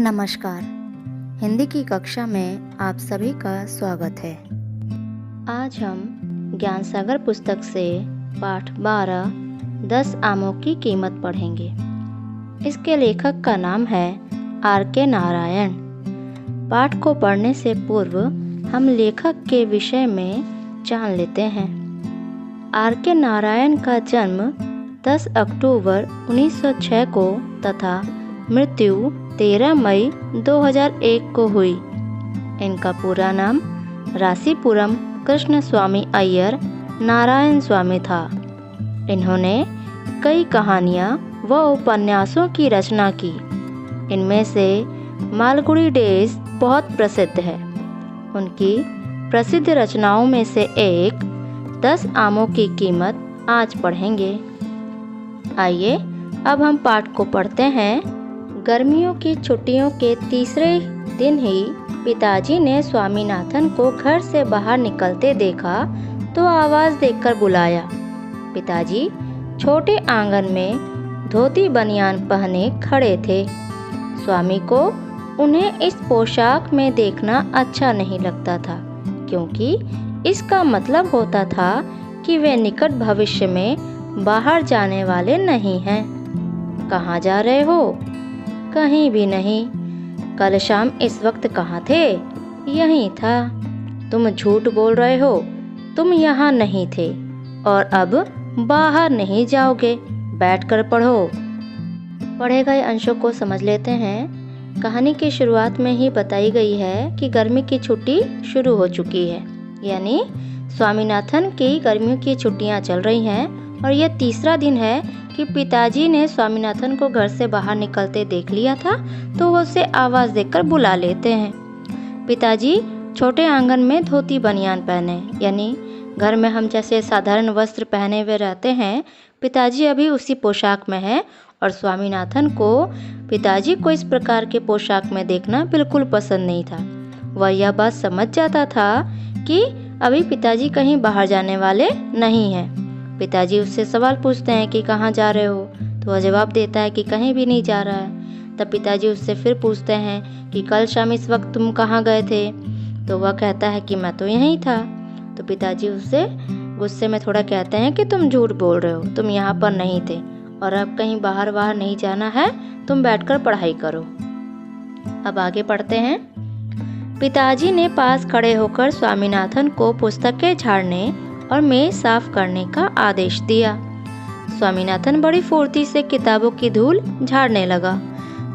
नमस्कार। हिंदी की कक्षा में आप सभी का स्वागत है। आज हम ज्ञान सागर पुस्तक से पाठ 12 10 आमों की कीमत पढ़ेंगे। इसके लेखक का नाम है आर.के. नारायण। पाठ को पढ़ने से पूर्व हम लेखक के विषय में जान लेते हैं। आर.के. नारायण का जन्म 10 अक्टूबर 1906 को तथा मृत्यु 13 मई 2001 को हुई। इनका पूरा नाम रासीपुरम कृष्ण स्वामी अय्यर नारायण स्वामी था। इन्होंने कई कहानियाँ व उपन्यासों की रचना की। इनमें से मालगुडी डेज बहुत प्रसिद्ध है। उनकी प्रसिद्ध रचनाओं में से एक 10 आमों की कीमत आज पढ़ेंगे। आइए अब हम पाठ को पढ़ते हैं। गर्मियों की छुट्टियों के तीसरे दिन ही पिताजी ने स्वामीनाथन को घर से बाहर निकलते देखा तो आवाज़ देकर बुलाया। पिताजी छोटे आंगन में धोती बनियान पहने खड़े थे। स्वामी को उन्हें इस पोशाक में देखना अच्छा नहीं लगता था, क्योंकि इसका मतलब होता था कि वे निकट भविष्य में बाहर जाने वाले नहीं हैं। कहाँ जा रहे हो? कहीं भी नहीं। कल शाम इस वक्त कहाँ थे? यहीं था। तुम झूठ बोल रहे हो। तुम यहाँ नहीं थे और अब बाहर नहीं जाओगे। बैठकर पढ़ो। पढ़े गए अंशों को समझ लेते हैं। कहानी की शुरुआत में ही बताई गई है कि गर्मी की छुट्टी शुरू हो चुकी है, यानी स्वामीनाथन की गर्मियों की छुट्टियाँ चल रही हैं और यह तीसरा दिन है कि पिताजी ने स्वामीनाथन को घर से बाहर निकलते देख लिया था, तो वो उसे आवाज़ देकर बुला लेते हैं। पिताजी छोटे आंगन में धोती बनियान पहने, यानी घर में हम जैसे साधारण वस्त्र पहने हुए रहते हैं, पिताजी अभी उसी पोशाक में हैं और स्वामीनाथन को पिताजी को इस प्रकार के पोशाक में देखना बिल्कुल पसंद नहीं था। वह यह बात समझ जाता था कि अभी पिताजी कहीं बाहर जाने वाले नहीं हैं। पिताजी उससे सवाल पूछते हैं कि कहाँ जा रहे हो, तो वह जवाब देता है कि कहीं भी नहीं जा रहा है। तब पिताजी उससे फिर पूछते हैं कि कल शाम इस वक्त तुम कहाँ गए थे, तो वह कहता है कि मैं तो यहीं था। तो पिताजी उससे गुस्से में थोड़ा कहते हैं कि तुम झूठ बोल रहे हो, तुम यहाँ पर नहीं थे और अब कहीं बाहर नहीं जाना है, तुम बैठकर पढ़ाई करो। अब आगे पढ़ते हैं। पिताजी ने पास खड़े होकर स्वामीनाथन को पुस्तकें झाड़ने और मेज साफ करने का आदेश दिया। स्वामीनाथन बड़ी फुर्ती से किताबों की धूल झाड़ने लगा।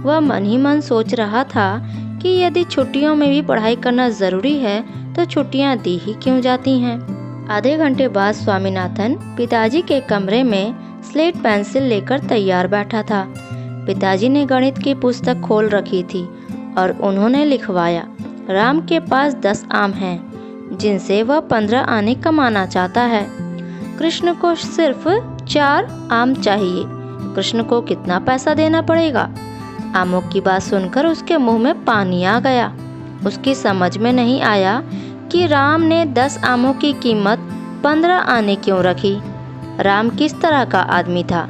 वह मन ही मन सोच रहा था कि यदि छुट्टियों में भी पढ़ाई करना जरूरी है तो छुट्टियां दी ही क्यों जाती हैं। आधे घंटे बाद स्वामीनाथन पिताजी के कमरे में स्लेट पेंसिल लेकर तैयार बैठा था। पिताजी ने गणित की पुस्तक खोल रखी थी और उन्होंने लिखवाया, राम के पास 10 आम हैं जिनसे वह 15 आने कमाना चाहता है। कृष्ण को सिर्फ 4 आम चाहिए। कृष्ण को कितना पैसा देना पड़ेगा? आमों की बात सुनकर उसके मुंह में पानी आ गया। उसकी समझ में नहीं आया कि राम ने 10 आमों की कीमत 15 आने क्यों रखी। राम किस तरह का आदमी था?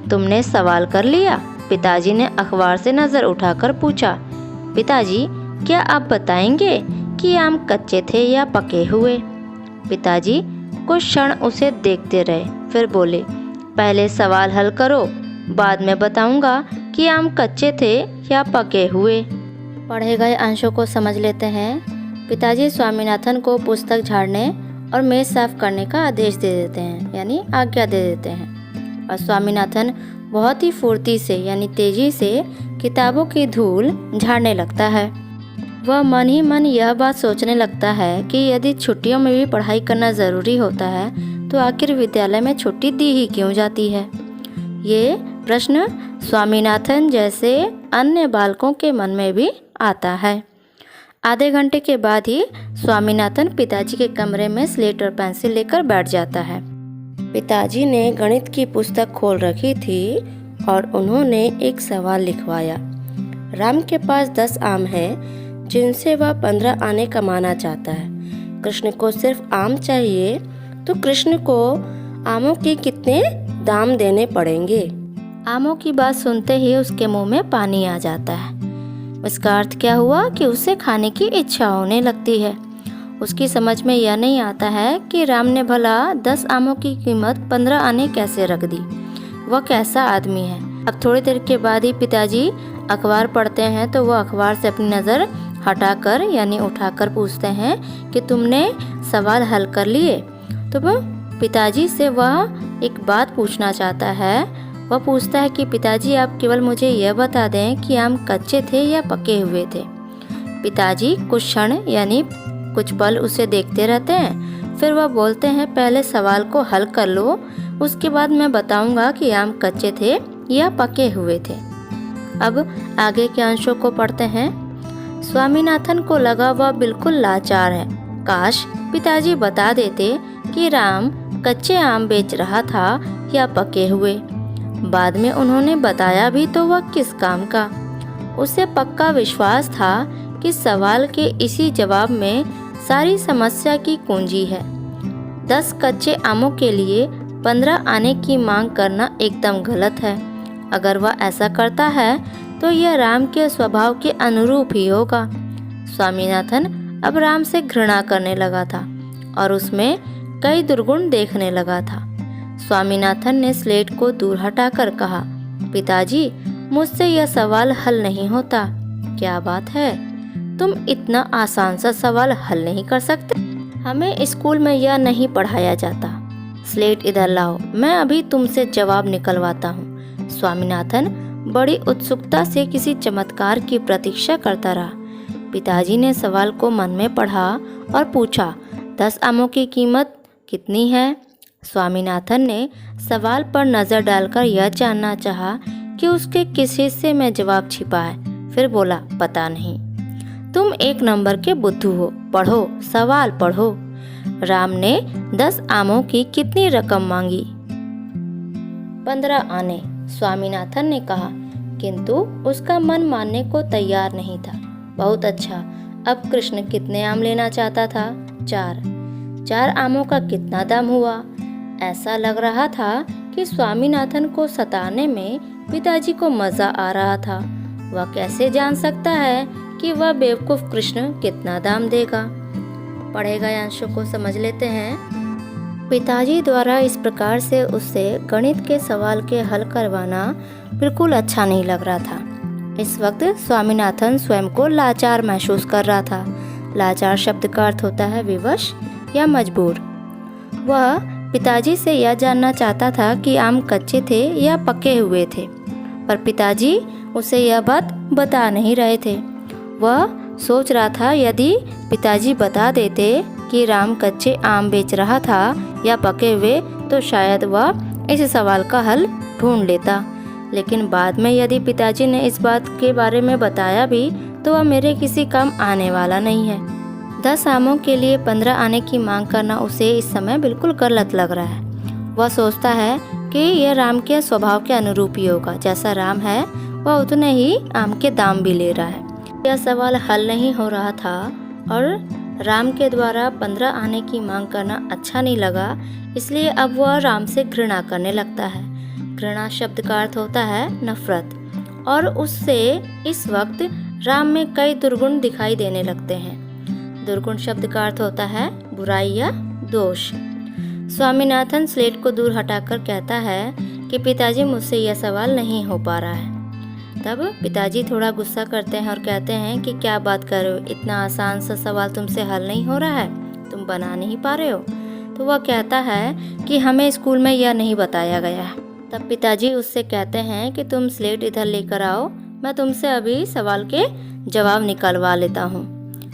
तुमने सवाल कर लिया? पिताजी ने अखबार से नजर उठाकर पूछा। पिताजी, क्या आप बताएंगे कि आम कच्चे थे या पके हुए? पिताजी कुछ क्षण उसे देखते रहे, फिर बोले, पहले सवाल हल करो, बाद में बताऊंगा कि आम कच्चे थे या पके हुए। पढ़े गए अंशों को समझ लेते हैं। पिताजी स्वामीनाथन को पुस्तक झाड़ने और मेज साफ करने का आदेश दे देते हैं, यानी आज्ञा दे देते हैं, और स्वामीनाथन बहुत ही फुर्ती से यानी तेजी से किताबों की धूल झाड़ने लगता है। वह मन ही मन यह बात सोचने लगता है कि यदि छुट्टियों में भी पढ़ाई करना ज़रूरी होता है तो आखिर विद्यालय में छुट्टी दी ही क्यों जाती है। ये प्रश्न स्वामीनाथन जैसे अन्य बालकों के मन में भी आता है। आधे घंटे के बाद ही स्वामीनाथन पिताजी के कमरे में स्लेट और पेंसिल लेकर बैठ जाता है। पिताजी ने गणित की पुस्तक खोल रखी थी और उन्होंने एक सवाल लिखवाया, राम के पास 10 आम हैं जिनसे वह 15 आने कमाना चाहता है। कृष्ण को सिर्फ आम चाहिए, तो कृष्ण को आमों के कितने दाम देने पड़ेंगे? आमों की बात सुनते ही उसके मुंह में पानी आ जाता है। इसका अर्थ क्या हुआ कि उसे खाने की इच्छा होने लगती है। उसकी समझ में यह नहीं आता है कि राम ने भला 10 आमों की कीमत 15 आने कैसे रख दी। वह कैसा आदमी है। अब थोड़ी देर के बाद ही पिताजी अखबार पढ़ते हैं तो वह अखबार से अपनी नज़र हटाकर यानी उठाकर पूछते हैं कि तुमने सवाल हल कर लिए। तो वह पिताजी से वह एक बात पूछना चाहता है। वह पूछता है कि पिताजी आप केवल मुझे यह बता दें कि आम कच्चे थे या पके हुए थे। पिताजी कुछ क्षण यानी कुछ पल उसे देखते रहते हैं, फिर वह बोलते हैं पहले सवाल को हल कर लो, उसके बाद मैं बताऊंगा कि आम कच्चे थे या पके हुए थे। अब आगे के अंशों को पढ़ते हैं। स्वामीनाथन को लगा वह बिल्कुल लाचार है। काश पिताजी बता देते कि राम कच्चे आम बेच रहा था या पके हुए। बाद में उन्होंने बताया भी तो वह किस काम का। उसे पक्का विश्वास था कि सवाल के इसी जवाब में सारी समस्या की कुंजी है। 10 कच्चे आमों के लिए 15 आने की मांग करना एकदम गलत है। अगर वह ऐसा करता है तो यह राम के स्वभाव के अनुरूप ही होगा। स्वामीनाथन अब राम से घृणा करने लगा था और उसमें कई दुर्गुण देखने लगा था। स्वामीनाथन ने स्लेट को दूर हटाकर कहा, पिताजी मुझसे यह सवाल हल नहीं होता। क्या बात है, तुम इतना आसान सा सवाल हल नहीं कर सकते? हमें स्कूल में यह नहीं पढ़ाया जाता। स्लेट इधर लाओ, मैं अभी तुमसे जवाब निकलवाता हूँ। स्वामीनाथन बड़ी उत्सुकता से किसी चमत्कार की प्रतीक्षा करता रहा। पिताजी ने सवाल को मन में पढ़ा और पूछा, 10 आमों की कीमत कितनी है? स्वामीनाथन ने सवाल पर नज़र डालकर यह जानना चाहा कि उसके किस हिस्से में जवाब छिपा है। फिर बोला, पता नहीं। तुम 1 नंबर के बुद्धू हो, पढ़ो, सवाल पढ़ो। राम ने 10 आमों की कितनी रकम मांगी? 15 आने, स्वामीनाथन ने कहा, किंतु उसका मन मानने को तैयार नहीं था। बहुत अच्छा, अब कृष्ण कितने आम लेना चाहता था? 4 आमों का कितना दाम हुआ? ऐसा लग रहा था कि स्वामीनाथन को सताने में पिताजी को मजा आ रहा था। वह कैसे जान सकता है कि वह बेवकूफ कृष्ण कितना दाम देगा? पढ़े गए अंशों को समझ लेते हैं। पिताजी द्वारा इस प्रकार से उससे गणित के सवाल के हल करवाना बिल्कुल अच्छा नहीं लग रहा था। इस वक्त स्वामीनाथन स्वयं को लाचार महसूस कर रहा था। लाचार शब्द का अर्थ होता है विवश या मजबूर। वह पिताजी से यह जानना चाहता था कि आम कच्चे थे या पके हुए थे, पर पिताजी उसे यह बात बता नहीं रहे थे। वह सोच रहा था यदि पिताजी बता देते कि राम कच्चे आम बेच रहा था या पके हुए तो शायद वह इस सवाल का हल ढूंढ लेता। लेकिन बाद में यदि पिताजी ने इस बात के बारे में बताया भी तो वह मेरे किसी काम आने वाला नहीं है। 10 आमों के लिए 15 आने की मांग करना उसे इस समय बिल्कुल गलत लग रहा है। वह सोचता है कि यह राम के स्वभाव के अनुरूप ही होगा। जैसा राम है वह उतने ही आम के दाम भी ले रहा है। यह सवाल हल नहीं हो रहा था और राम के द्वारा 15 आने की मांग करना अच्छा नहीं लगा, इसलिए अब वह राम से घृणा करने लगता है। घृणा शब्द का अर्थ होता है नफरत, और उससे इस वक्त राम में कई दुर्गुण दिखाई देने लगते हैं। दुर्गुण शब्द का अर्थ होता है बुराई या दोष। स्वामीनाथन स्लेट को दूर हटाकर कहता है कि पिताजी मुझसे यह सवाल नहीं हो पा रहा है। तब पिताजी थोड़ा गुस्सा करते हैं और कहते हैं कि क्या बात कर रहे हो, इतना आसान सा सवाल तुमसे हल नहीं हो रहा है, तुम बना नहीं पा रहे हो। तो वह कहता है कि हमें स्कूल में यह नहीं बताया गया है। तब पिताजी उससे कहते हैं कि तुम स्लेट इधर लेकर आओ, मैं तुमसे अभी सवाल के जवाब निकलवा लेता हूँ।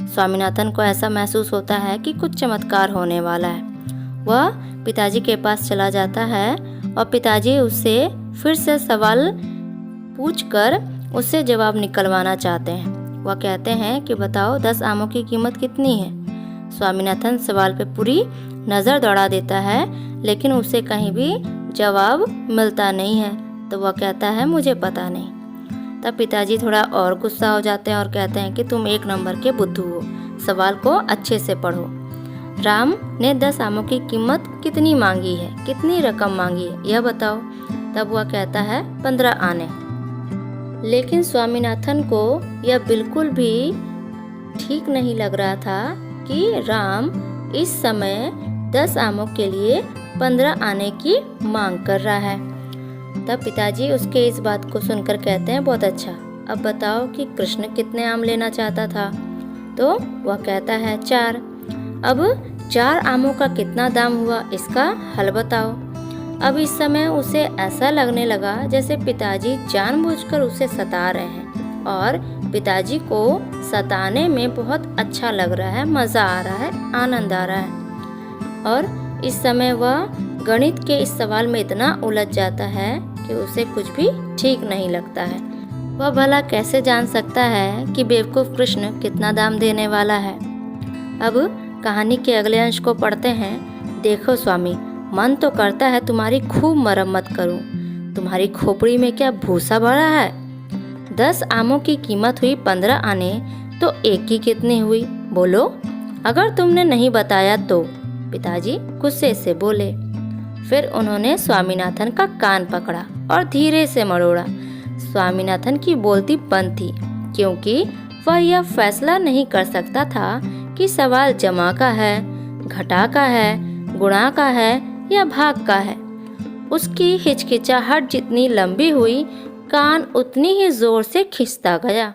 स्वामीनाथन को ऐसा महसूस होता है कि कुछ चमत्कार होने वाला है। वह पिताजी के पास चला जाता है और पिताजी उससे फिर से सवाल पूछकर उससे जवाब निकलवाना चाहते हैं। वह कहते हैं कि बताओ 10 आमों की कीमत कितनी है? स्वामीनाथन सवाल पे पूरी नज़र दौड़ा देता है, लेकिन उसे कहीं भी जवाब मिलता नहीं है। तो वह कहता है मुझे पता नहीं। तब पिताजी थोड़ा और गुस्सा हो जाते हैं और कहते हैं कि तुम 1 नंबर के बुद्धू हो, सवाल को अच्छे से पढ़ो। राम ने 10 आमों की कीमत कितनी मांगी है, कितनी रकम मांगी है, यह बताओ। तब वह कहता है 15 आने। लेकिन स्वामीनाथन को यह बिल्कुल भी ठीक नहीं लग रहा था कि राम इस समय 10 आमों के लिए 15 आने की मांग कर रहा है। तब पिताजी उसके इस बात को सुनकर कहते हैं, बहुत अच्छा, अब बताओ कि कृष्ण कितने आम लेना चाहता था। तो वह कहता है 4। अब 4 आमों का कितना दाम हुआ, इसका हल बताओ। अब इस समय उसे ऐसा लगने लगा जैसे पिताजी जानबूझकर उसे सता रहे हैं और पिताजी को सताने में बहुत अच्छा लग रहा है, मज़ा आ रहा है, आनंद आ रहा है। और इस समय वह गणित के इस सवाल में इतना उलझ जाता है कि उसे कुछ भी ठीक नहीं लगता है। वह भला कैसे जान सकता है कि बेवकूफ़ कृष्ण कितना दाम देने वाला है। अब कहानी के अगले अंश को पढ़ते हैं। देखो स्वामी, मन तो करता है तुम्हारी खूब मरम्मत करूं। तुम्हारी खोपड़ी में क्या भूसा भरा है? 10 आमों की कीमत हुई 15 आने, तो एक की कितनी हुई बोलो? अगर तुमने नहीं बताया तो, पिताजी गुस्से से बोले। फिर उन्होंने स्वामीनाथन का कान पकड़ा और धीरे से मरोड़ा। स्वामीनाथन की बोलती बंद थी, क्योंकि वह यह फैसला नहीं कर सकता था कि सवाल जमा का है, घटा का है, गुणा का है या भाग का है। उसकी हिचकिचाहट जितनी लंबी हुई, कान उतनी ही जोर से खिंचता गया।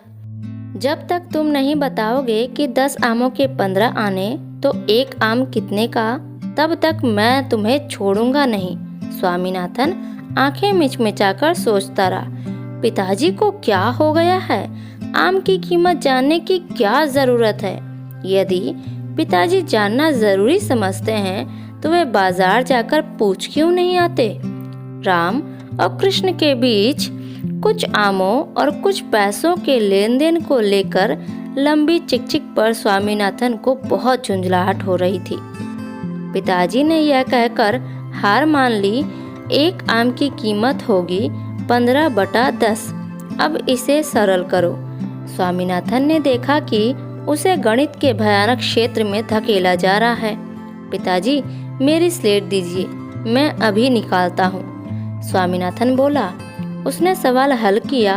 जब तक तुम नहीं बताओगे कि 10 आमों के 15 आने तो एक आम कितने का, तब तक मैं तुम्हें छोड़ूंगा नहीं। स्वामीनाथन आंखें मिचमिचाकर सोचता रहा, पिताजी को क्या हो गया है? आम की कीमत जानने की क्या जरूरत है? यदि पिताजी जानना जरूरी समझते हैं तो वे बाजार जाकर पूछ क्यों नहीं आते? राम और कृष्ण के बीच कुछ आमों और कुछ पैसों के लेन देन को लेकर लंबी चिकचिक पर स्वामीनाथन को बहुत झुंझलाहट हो रही थी। पिताजी ने यह कहकर हार मान ली, एक आम की कीमत होगी 15/10। अब इसे सरल करो। स्वामीनाथन ने देखा कि उसे गणित के भयानक क्षेत्र में धकेला जा रहा है। पिताजी मेरी स्लेट दीजिए, मैं अभी निकालता हूँ। स्वामीनाथन बोला। उसने सवाल हल किया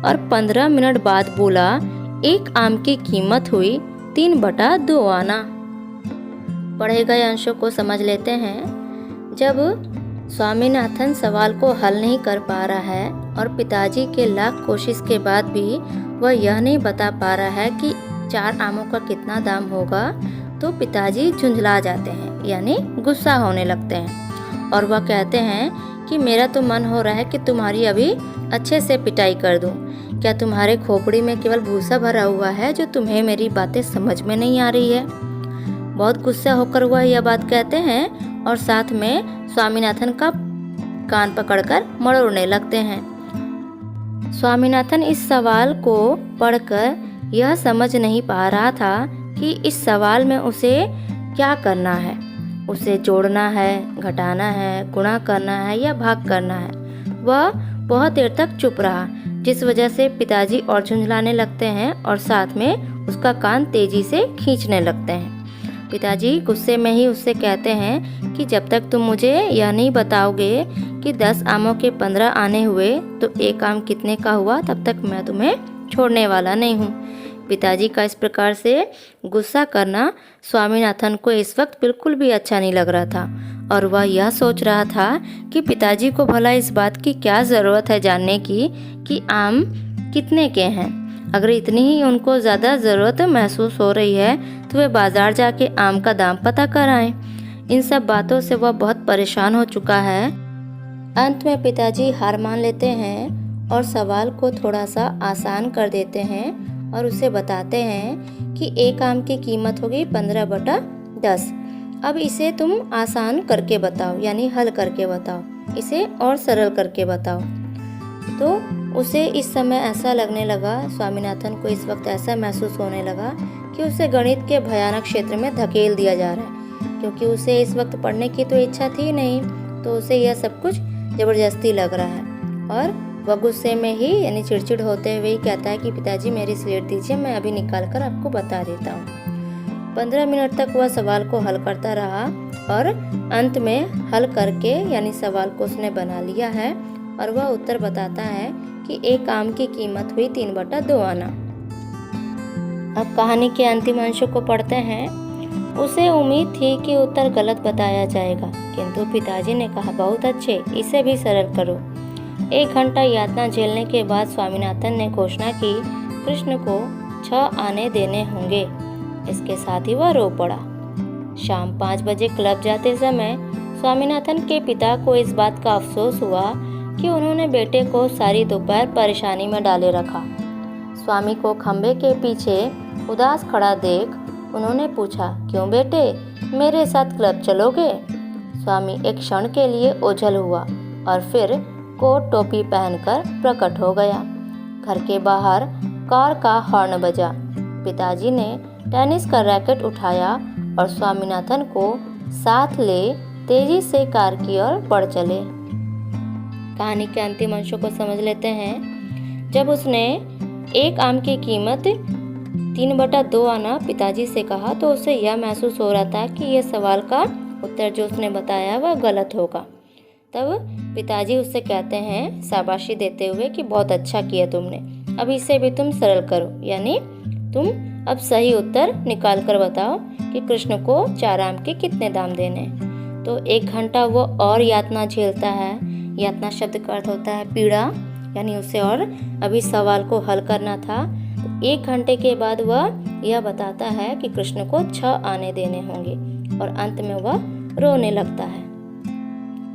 और 15 मिनट बाद बोला, एक आम की कीमत हुई 3/2 आना। पढ़े गए अंशों को समझ लेते हैं। जब स्वामीनाथन सवाल को हल नहीं कर पा रहा है और पिताजी के लाख कोशिश के बाद भी वह यह नहीं बता पा रहा है कि 4 आमों का कितना दाम होगा, तो पिताजी झुंझला जाते हैं, यानी गुस्सा होने लगते हैं। और वह कहते हैं कि मेरा तो मन हो रहा है कि तुम्हारी अभी अच्छे से पिटाई कर दूं। क्या तुम्हारे खोपड़ी में केवल भूसा भरा हुआ है जो तुम्हें मेरी बातें समझ में नहीं आ रही है? बहुत गुस्सा होकर वह यह बात कहते हैं और साथ में स्वामीनाथन का कान पकड़कर मरोड़ने लगते हैं। स्वामीनाथन इस सवाल को पढ़कर यह समझ नहीं पा रहा था कि इस सवाल में उसे क्या करना है। उसे जोड़ना है, घटाना है, गुणा करना है या भाग करना है। वह बहुत देर तक चुप रहा, जिस वजह से पिताजी और झुंझलाने लगते हैं और साथ में उसका कान तेजी से खींचने लगते हैं। पिताजी गुस्से में ही उससे कहते हैं कि जब तक तुम मुझे यह नहीं बताओगे कि 10 आमों के 15 आने हुए तो एक आम कितने का हुआ, तब तक मैं तुम्हें छोड़ने वाला नहीं हूँ। पिताजी का इस प्रकार से गुस्सा करना स्वामीनाथन को इस वक्त बिल्कुल भी अच्छा नहीं लग रहा था और वह यह सोच रहा था कि पिताजी को भला इस बात की क्या ज़रूरत है जानने की कि आम कितने के हैं। अगर इतनी ही उनको ज़्यादा ज़रूरत महसूस हो रही है तो वे बाज़ार जाके आम का दाम पता कराएं। इन सब बातों से वह बहुत परेशान हो चुका है। अंत में पिताजी हार मान लेते हैं और सवाल को थोड़ा सा आसान कर देते हैं और उसे बताते हैं कि एक आम की कीमत होगी 15/10। अब इसे तुम आसान करके बताओ, यानी हल करके बताओ, इसे और सरल करके बताओ। तो उसे इस समय ऐसा लगने लगा, स्वामीनाथन को इस वक्त ऐसा महसूस होने लगा कि उसे गणित के भयानक क्षेत्र में धकेल दिया जा रहा है, क्योंकि उसे इस वक्त पढ़ने की तो इच्छा थी नहीं, तो उसे यह सब कुछ ज़बरदस्ती लग रहा है। और वह गुस्से में ही यानी चिड़चिड़ होते हुए ही कहता है कि पिताजी मेरी स्लेट दीजिए, मैं अभी निकाल कर आपको बता देता हूँ। 15 मिनट तक वह सवाल को हल करता रहा और अंत में हल करके यानी सवाल को उसने बना लिया है और वह उत्तर बताता है कि एक आम की कीमत हुई 3/2 आना। अब कहानी के अंतिम अंशों को पढ़ते हैं। उसे उम्मीद थी कि उत्तर गलत बताया जाएगा, किंतु पिताजी ने कहा, बहुत अच्छे, इसे भी सरल करो। 1 घंटा यातना झेलने के बाद स्वामीनाथन ने घोषणा की, कृष्ण को 6 आने देने होंगे। इसके साथ ही वह रो पड़ा। शाम 5 बजे क्लब जाते समय स्वामीनाथन के पिता को इस बात का अफसोस हुआ कि उन्होंने बेटे को सारी दोपहर परेशानी में डाले रखा। स्वामी को खंबे के पीछे उदास खड़ा देख उन्होंने पूछा, क्यों बेटे, मेरे साथ क्लब चलोगे? स्वामी एक क्षण के लिए ओझल हुआ और फिर कोट टोपी पहनकर प्रकट हो गया। घर के बाहर कार का हॉर्न बजा। पिताजी ने टेनिस का रैकेट उठाया और स्वामीनाथन को साथ ले तेजी से कार की ओर बढ़ चले। कहानी के अंतिम अंशों को समझ लेते हैं। जब उसने एक आम की कीमत 3/2 आना पिताजी से कहा तो उसे यह महसूस हो रहा था कि यह सवाल का उत्तर जो उसने बताया वह गलत होगा। तब पिताजी उससे कहते हैं, शाबाशी देते हुए, कि बहुत अच्छा किया तुमने, अब इसे भी तुम सरल करो, यानी तुम अब सही उत्तर निकाल कर बताओ कि कृष्ण को 4 आम के कितने दाम देने। तो 1 घंटा वो और यातना झेलता है। यातना शब्द का अर्थ होता है पीड़ा, यानी उसे और अभी सवाल को हल करना था। 1 घंटे के बाद वह यह बताता है कि कृष्ण को 6 आने देने होंगे और अंत में वह रोने लगता है।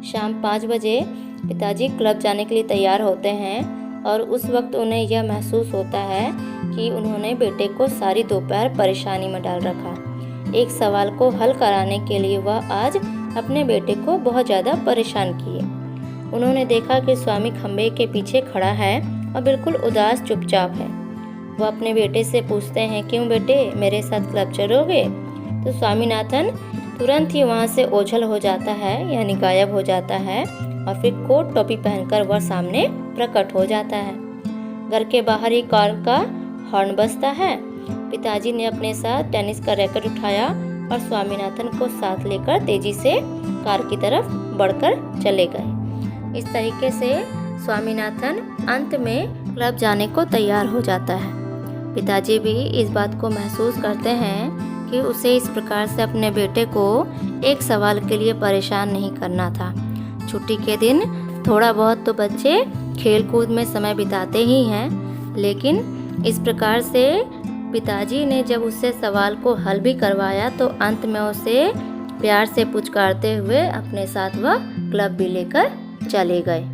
शाम 5 बजे पिताजी क्लब जाने के लिए तैयार होते हैं और उस वक्त उन्हें यह महसूस होता है कि उन्होंने बेटे को सारी दोपहर परेशानी में डाल रखा। एक सवाल को हल कराने के लिए वह आज अपने बेटे को बहुत ज़्यादा परेशान किए। उन्होंने देखा कि स्वामी खंबे के पीछे खड़ा है और बिल्कुल उदास चुपचाप है। वह अपने बेटे से पूछते हैं, क्यों बेटे, मेरे साथ क्लब चलोगे? तो स्वामीनाथन तुरंत ही वहाँ से ओझल हो जाता है, यानी गायब हो जाता है, और फिर कोट टोपी पहनकर वह सामने प्रकट हो जाता है। घर के बाहर ही कार का हॉर्न बजता है। पिताजी ने अपने साथ टेनिस का रैकेट उठाया और स्वामीनाथन को साथ लेकर तेजी से कार की तरफ बढ़कर चले गए। इस तरीके से स्वामीनाथन अंत में क्लब जाने को तैयार हो जाता है। पिताजी भी इस बात को महसूस करते हैं कि उसे इस प्रकार से अपने बेटे को एक सवाल के लिए परेशान नहीं करना था। छुट्टी के दिन थोड़ा बहुत तो बच्चे खेल कूद में समय बिताते ही हैं, लेकिन इस प्रकार से पिताजी ने जब उससे सवाल को हल भी करवाया तो अंत में उसे प्यार से पुचकारते हुए अपने साथ वह क्लब भी लेकर चले गए।